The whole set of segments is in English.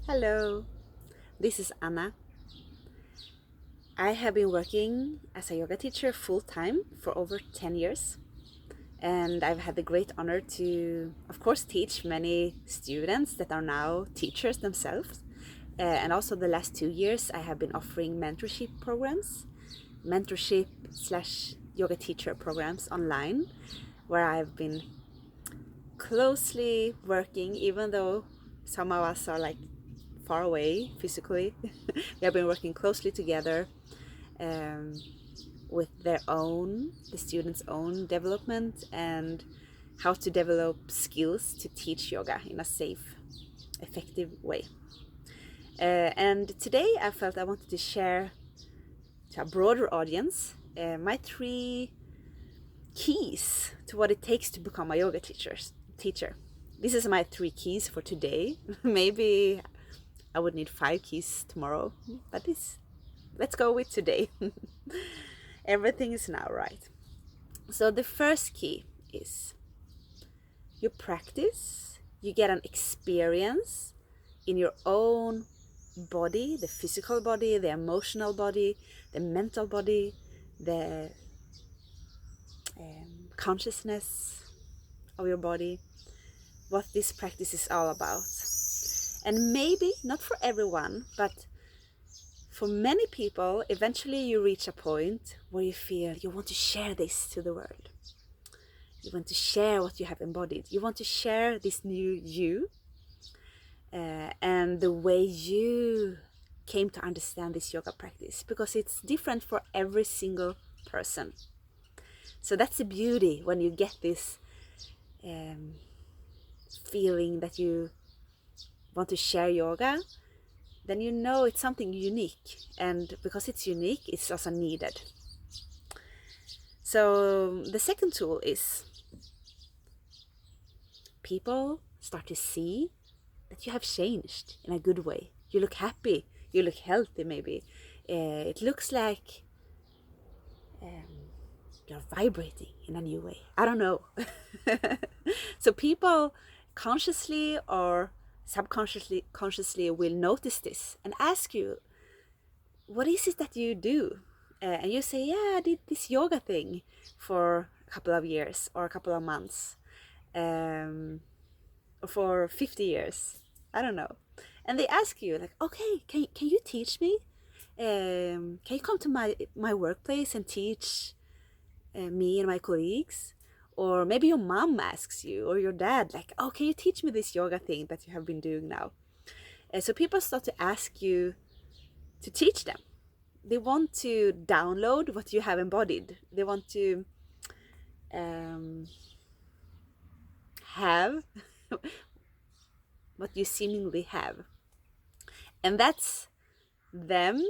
Hello, this is Anna. I have been working as a yoga teacher full time for over 10 years, and I've had the great honor to, of course, teach many students that are now teachers themselves. And also, the last 2 years, I have been offering mentorship programs, mentorship slash yoga teacher programs online, where I've been closely working, even though some of us are like far away physically. We have been working closely together um, with the students' own development and how to develop skills to teach yoga in a safe, effective way. And today I felt I wanted to share to a broader audience my three keys to what it takes to become a yoga teacher. This is my three keys for today. Maybe I would need 5 keys tomorrow, but let's go with today. Everything is now right. So the first key is you practice, you get an experience in your own body, the physical body, the emotional body, the mental body, the consciousness of your body, what this practice is all about. And maybe not for everyone, but for many people, eventually you reach a point where you feel you want to share this to the world. You want to share what you have embodied. You want to share this new you and the way you came to understand this yoga practice, because it's different for every single person. So that's the beauty when you get this feeling that you want to share yoga, then you know it's something unique, and because it's unique, it's also needed. So the second tool is people start to see that you have changed in a good way. You look happy, you look healthy maybe. It looks like you're vibrating in a new way. I don't know. So people consciously or consciously will notice this and ask you, what is it that you do? And you say, yeah, I did this yoga thing for a couple of years or a couple of months, or for 50 years. I don't know. And they ask you like, okay, can you teach me? Can you come to my workplace and teach me and my colleagues? Or maybe your mom asks you, or your dad, like, oh, can you teach me this yoga thing that you have been doing now? So people start to ask you to teach them. They want to download what you have embodied. They want to have what you seemingly have. And that's them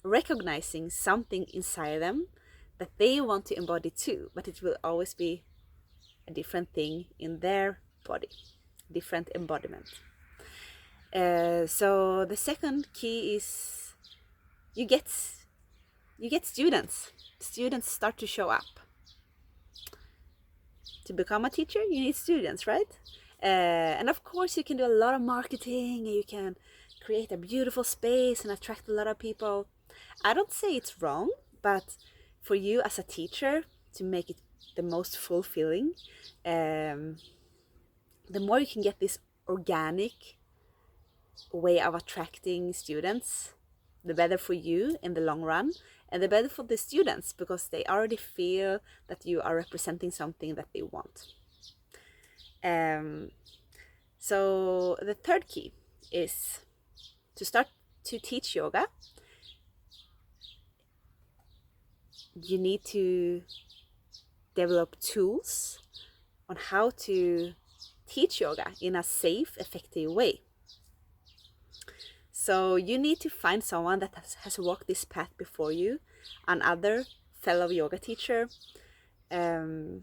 recognizing something inside them that they want to embody too, but it will always be a different thing in their body, different embodiment. So the second key is you get students. Students start to show up. To become a teacher, you need students, right? And of course, you can do a lot of marketing, and you can create a beautiful space and attract a lot of people. I don't say it's wrong, but for you as a teacher to make it the most fulfilling, the more you can get this organic way of attracting students, the better for you in the long run, and the better for the students, because they already feel that you are representing something that they want. So the third key is to start to teach yoga. You need to develop tools on how to teach yoga in a safe, effective way. So you need to find someone that has walked this path before you, another fellow yoga teacher, that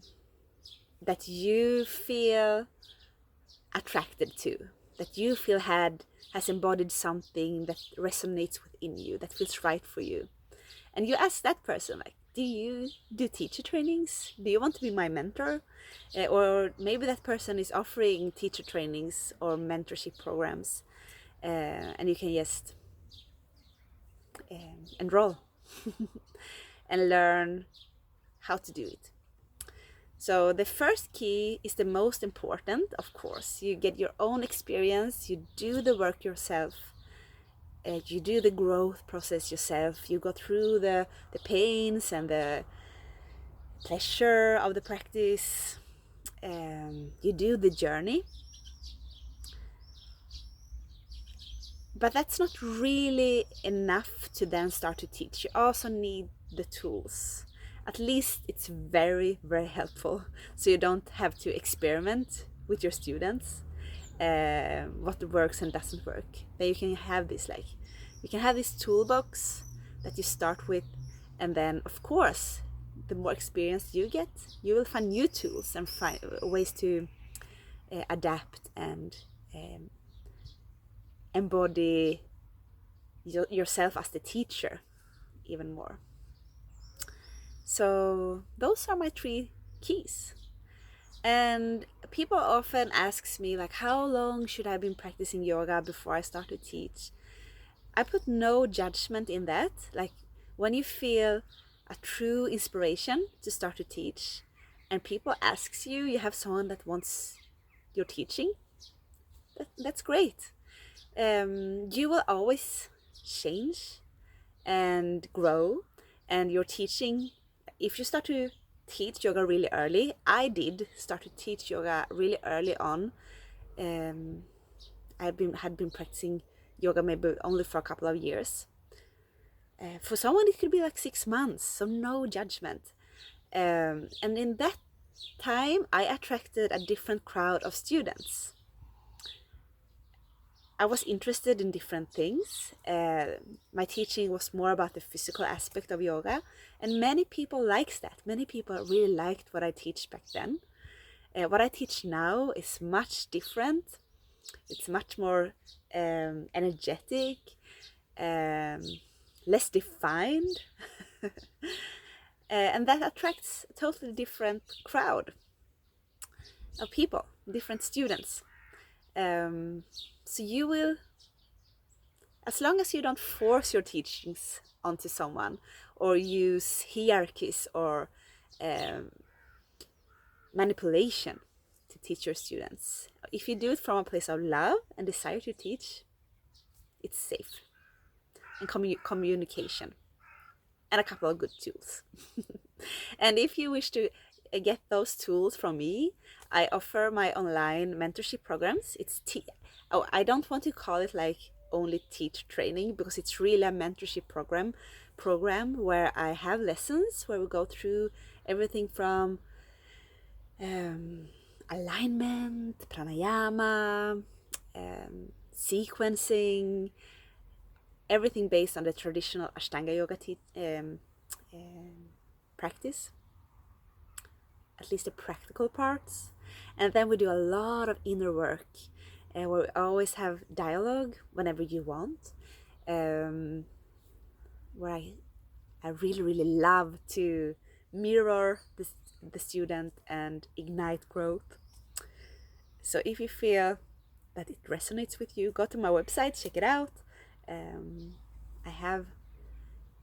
you feel attracted to, that you feel has embodied something that resonates within you, that feels right for you. And you ask that person, like, do you do teacher trainings? Do you want to be my mentor? Or maybe that person is offering teacher trainings or mentorship programs. and you can just enroll and learn how to do it. So the first key is the most important, of course. You get your own experience, you do the work yourself, you do the growth process yourself, you go through the pains and the pleasure of the practice, you do the journey. But that's not really enough to then start to teach. You also need the tools. At least it's very, very helpful, so you don't have to experiment with your students what works and doesn't work. Then you can have this toolbox that you start with, and then of course the more experience you get, you will find new tools and find ways to adapt and embody yourself as the teacher even more. So those are my 3 keys. And people often ask me, like, how long should I have been practicing yoga before I start to teach? I put no judgment in that. Like, when you feel a true inspiration to start to teach, and people asks you, you have someone that wants your teaching, that's great. You will always change and grow, and your teaching, if you start to teach yoga really early, I did start to teach yoga really early on. I had been practicing yoga maybe only for a couple of years. For someone it could be like 6 months, so no judgment. And in that time I attracted a different crowd of students. I was interested in different things. My teaching was more about the physical aspect of yoga, and many people likes that. Many people really liked what I teach back then. What I teach now is much different. It's much more energetic, less defined, and that attracts a totally different crowd of people, different students. So you will, as long as you don't force your teachings onto someone or use hierarchies or manipulation to teach your students, if you do it from a place of love and desire to teach, it's safe. And communication and a couple of good tools. And if you wish to get those tools from me, I offer my online mentorship programs. I don't want to call it like only teach training, because it's really a mentorship program where I have lessons where we go through everything from alignment, pranayama, sequencing, everything based on the traditional Ashtanga yoga practice, at least the practical parts. And then we do a lot of inner work, where we always have dialogue whenever you want, where I really love to mirror the student and ignite growth. So if you feel that it resonates with you, go to my website, check it out. I have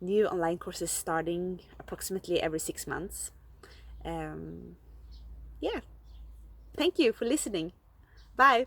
new online courses starting approximately every 6 months. Yeah, thank you for listening. Bye.